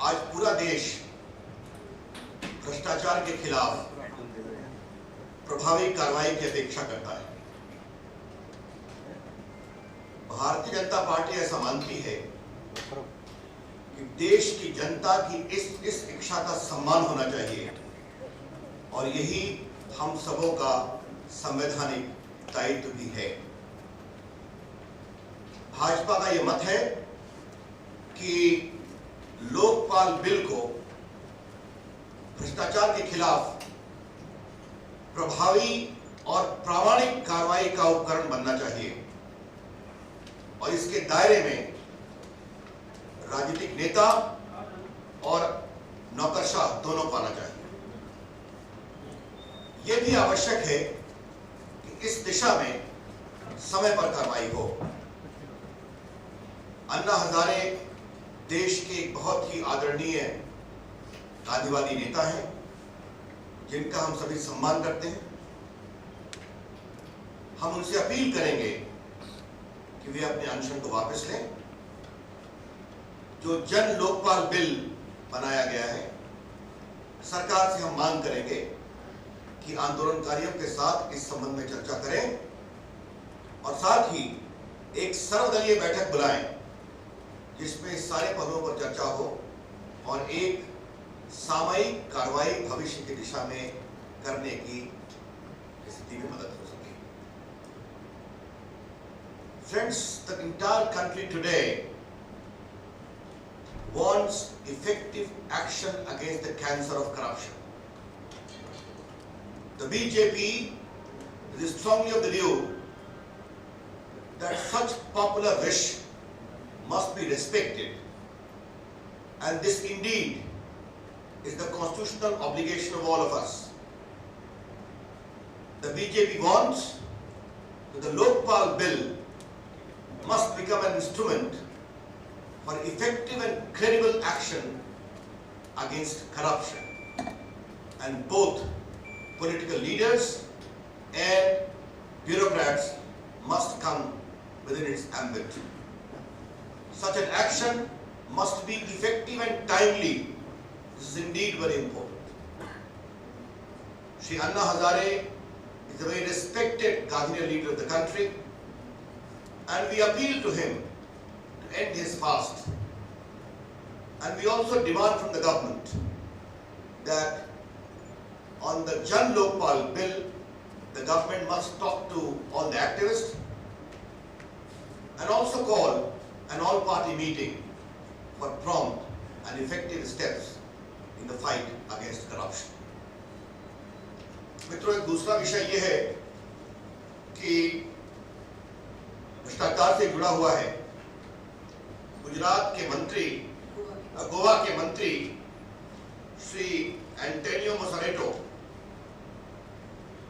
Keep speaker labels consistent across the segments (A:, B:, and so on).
A: आज पूरा देश भ्रष्टाचार के खिलाफ प्रभावी कार्रवाई की अपेक्षा करता है। भारतीय जनता पार्टी ऐसा मानती है कि देश की जनता की इस इच्छा का सम्मान होना चाहिए और यही हम सबों का संवैधानिक दायित्व भी है। भाजपा का यह मत है कि लोकपाल बिल को भ्रष्टाचार के खिलाफ प्रभावी और प्रामाणिक कार्रवाई का उपकरण बनना चाहिए और इसके दायरे में राजनीतिक नेता और नौकरशाह दोनों को आना चाहिए। यह भी आवश्यक है कि इस दिशा में समय पर कार्रवाई हो। अन्ना हजारे देश के एक बहुत ही आदरणीय गांधीवादी नेता हैं जिनका हम सभी सम्मान करते हैं। हम उनसे अपील करेंगे कि वे अपने अनशन को वापस लें। जो जन लोकपाल बिल बनाया गया है, सरकार से हम मांग करेंगे कि आंदोलनकारियों के साथ इस संबंध में चर्चा करें और साथ ही एक सर्वदलीय बैठक बुलाएं जिसमें सारे पदों पर चर्चा हो और एक सामयिक कार्रवाई भविष्य की दिशा में करने की स्थिति में मदद हो सके। Friends, the entire country today wants effective action against the cancer of corruption. The BJP is strongly of the view that such popular wish must be respected, and this indeed is the constitutional obligation of all of us. The BJP wants that the Lokpal bill must become an instrument for effective and credible action against corruption, and both political leaders and bureaucrats must come within its ambit. Such an action must be effective and timely. This is indeed very important. Shri Anna Hazare is a very respected Gandhian leader of the country, and we appeal to him to end his fast. And we also demand from the government that on the Jan Lokpal bill, the government must talk to all the activists and also call an all-party meeting for prompt and effective steps in the fight against corruption. मित्रों, एक दूसरा विषय यह है कि भ्रष्टाचार से जुड़ा हुआ है। गुजरात के मंत्री, गोवा के मंत्री श्री एंटोनियो मोसरेटो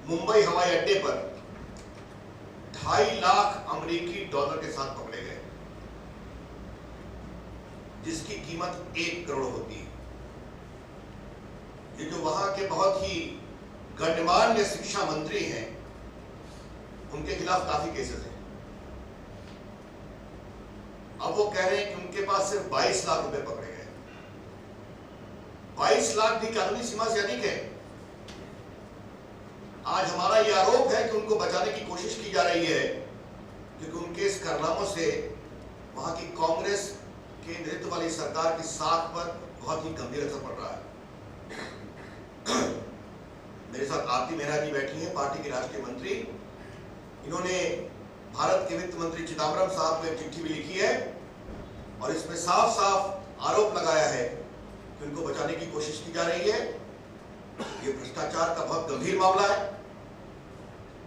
A: मुंबई हवाई अड्डे पर $2.5 लाख अमेरिकी डॉलर के साथ पकड़े गए, जिसकी कीमत 1 करोड़ होती है। ये जो वहां के बहुत ही गणमान्य शिक्षा मंत्री हैं, उनके खिलाफ काफी केसेस हैं। अब वो कह रहे हैं कि उनके पास सिर्फ 22 लाख रुपए पकड़े गए। 22 लाख भी कानूनी सीमा से अधिक है। आज हमारा यह आरोप है कि उनको बचाने की कोशिश की जा रही है क्योंकि उनके इस कारनामों से वहां की कांग्रेस के नेतृत्व वाली सरकार की साख पर बहुत ही गंभीर असर पड़ रहा है। मेरे साथ आरती मेहरा जी बैठी हैं, पार्टी के राष्ट्रीय मंत्री। इन्होंने भारत के वित्त मंत्री चिदम्बरम साहब को एक चिट्ठी भी लिखी है और इसमें साफ साफ आरोप लगाया है कि उनको बचाने की कोशिश की जा रही है। ये भ्रष्टाचार का बहुत गंभीर मामला है।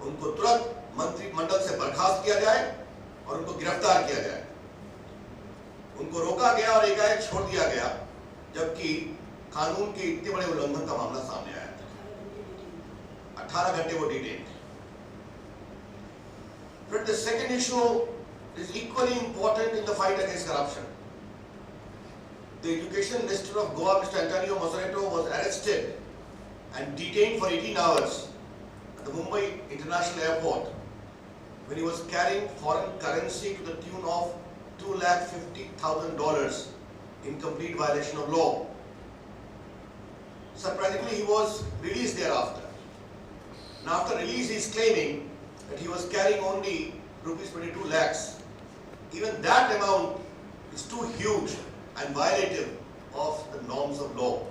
A: उनको तुरंत मंत्रिमंडल से बर्खास्त किया जाए और उनको गिरफ्तार किया जाए। उनको रोका गया और एकाएक छोड़ दिया गया, जबकि कानून के इतने बड़े उल्लंघन का मामला सामने आया था। 18 घंटे वो डिटेन थे। But the second issue is equally important in the fight against corruption. The Education Minister of Goa, Mr. Antonio Mosareto, was arrested and detained for 18 hours at the Mumbai International Airport when he was carrying foreign currency to the tune of $250,000 in complete violation of law. Surprisingly, he was released thereafter. And after release, he is claiming that he was carrying only rupees 22 lakhs. Even that amount is too huge and violative of the norms of law.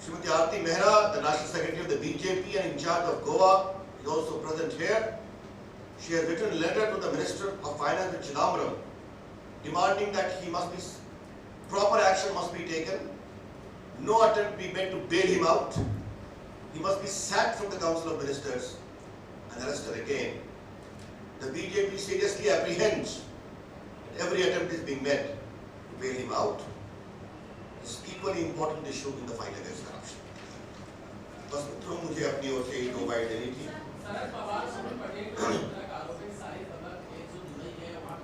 A: Srimati Aarti Mehra, the National Secretary of the BJP and in charge of Goa, is also present here. She has written a letter to the Minister of Finance at Chidambaram demanding that proper action must be taken. No attempt be made to bail him out. He must be sacked from the Council of Ministers and arrested again. The BJP seriously apprehends that every attempt is being made to bail him out. It's an equally important issue in the fight against corruption. बस मित्रों मुझे अपनी ओर से 2 bite देनी थी।
B: शरद पवार सुमन पटेल का आरोप है सारी खबर एक जो जुड़ई है वहाँ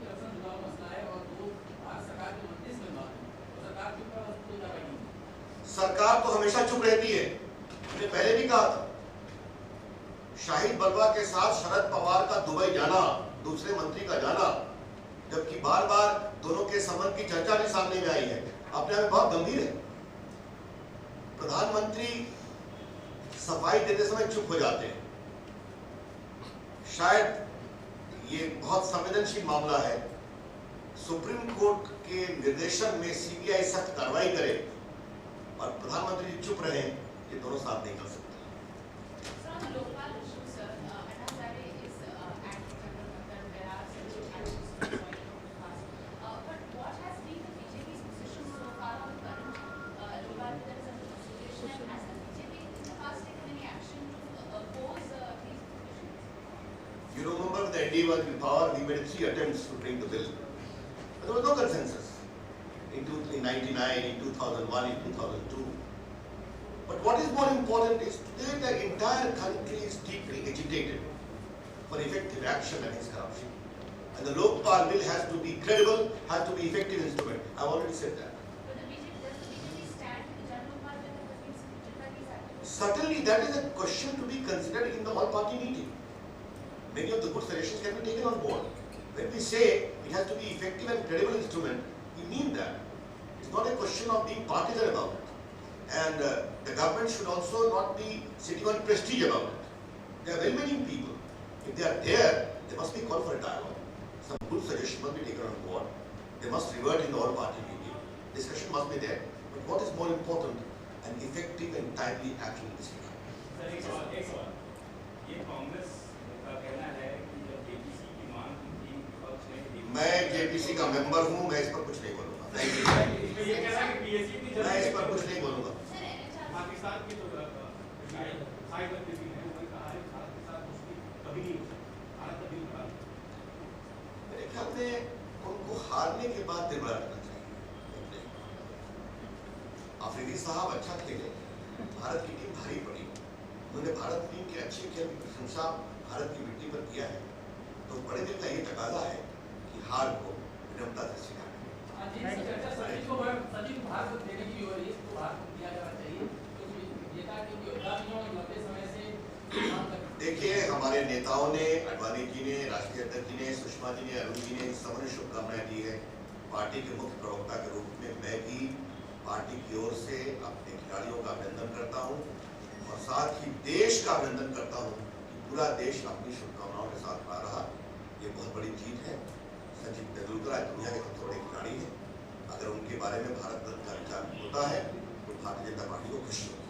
B: करप्शन जुड़ा हुआ मसला है और वो भारत सरकार के 29 में बात है सरकार के ऊपर कोई कार्रवाई नहीं।
A: सरकार तो हमेशा चुप रहती है। मैंने पहले भी कहा था शाहिद बलवा के साथ शरद पवार का दुबई जाना, दूसरे मंत्री का जाना, जबकि बार बार दोनों के संबंध की चर्चा भी सामने में आई है, अपने आप में बहुत गंभीर है। प्रधानमंत्री सफाई देते समय चुप हो जाते हैं। शायद ये बहुत संवेदनशील मामला है। सुप्रीम कोर्ट के निर्देशन में सीबीआई सख्त कार्रवाई करे और प्रधानमंत्री चुप रहे, ये दोनों साथ नहीं कर सकते। You remember the NDA was in power, we made 3 attempts to bring the bill. But there was no consensus in 1999, in 2001, in 2002. But what is more important is today the entire country is deeply agitated for effective action against corruption. And the Lokpal bill has to be credible, has to be effective instrument. I have already said that.
C: But does the BJP stand with the Jan Lokpal bill that has been submitted by these activists?
A: Certainly that is a question to be considered in the all-party meeting. Many of the good suggestions can be taken on board. When we say it has to be effective and credible instrument, we mean that. It's not a question of being partisan about it. And the government should also not be sitting on prestige about it. They are well-meaning people. If they are there, they must be called for a dialogue. Some good suggestions must be taken on board. They must revert in the all-party meeting. Discussion must be there. But what is more important, an effective and timely action in this regard.
D: Sir एक सवाल ये कांग्रेस का कहना है कि जब JPC की मांग की विपक्ष ने
A: मैं जेपीसी का मेंबर हूं, मैं इस पर कुछ नहीं बोलूंगा। Thank you.
D: ये कह रहा है कि पीएससी की
A: मैं इस पर कुछ नहीं बोलूंगा।
D: पाकिस्तान की तो साइबर क्रिमिनल है, उन्होंने कहा है भारत के साथ उसकी कभी नहीं हो सकती, भारत कभी नहीं हार।
A: मेरे ख्याल में उनको हारने के बाद दिल बड़ा करना चाहिए। अफरीदी साहब अच्छा खेले, भारत की टीम भारी पड़ी, उन्होंने भारत टीम के अच्छे खेल की प्रशंसा भारत की मिट्टी पर किया है, तो बड़े दिल का ये तकाजा है कि हार को विनम्रता से स्वीकार
B: सचिन को भारत को देने की हो रही है, इसको भारत को दिया जाना चाहिए क्योंकि नेता के योगदानियों में लंबे समय से
A: देखिए हमारे नेताओं ने, अडवाणी जी ने, राष्ट्रीय अध्यक्ष जी ने, सुषमा जी ने, अरुण जी ने सबने शुभकामनाएं दी है। पार्टी के मुख्य प्रवक्ता के रूप में मैं भी पार्टी की ओर से अपने खिलाड़ियों का अभिनंदन करता हूं और साथ ही देश का अभिनंदन करता हूं कि पूरा देश अपनी शुभकामनाओं के साथ पा रहा। ये बहुत बड़ी जीत है। सचिन तेंदुलकर आज दुनिया के सबसे बड़े खिलाड़ी हैं। अगर उनके बारे में भारत का विचार होता है तो भारतीय जनता पार्टी को खुशी होगी।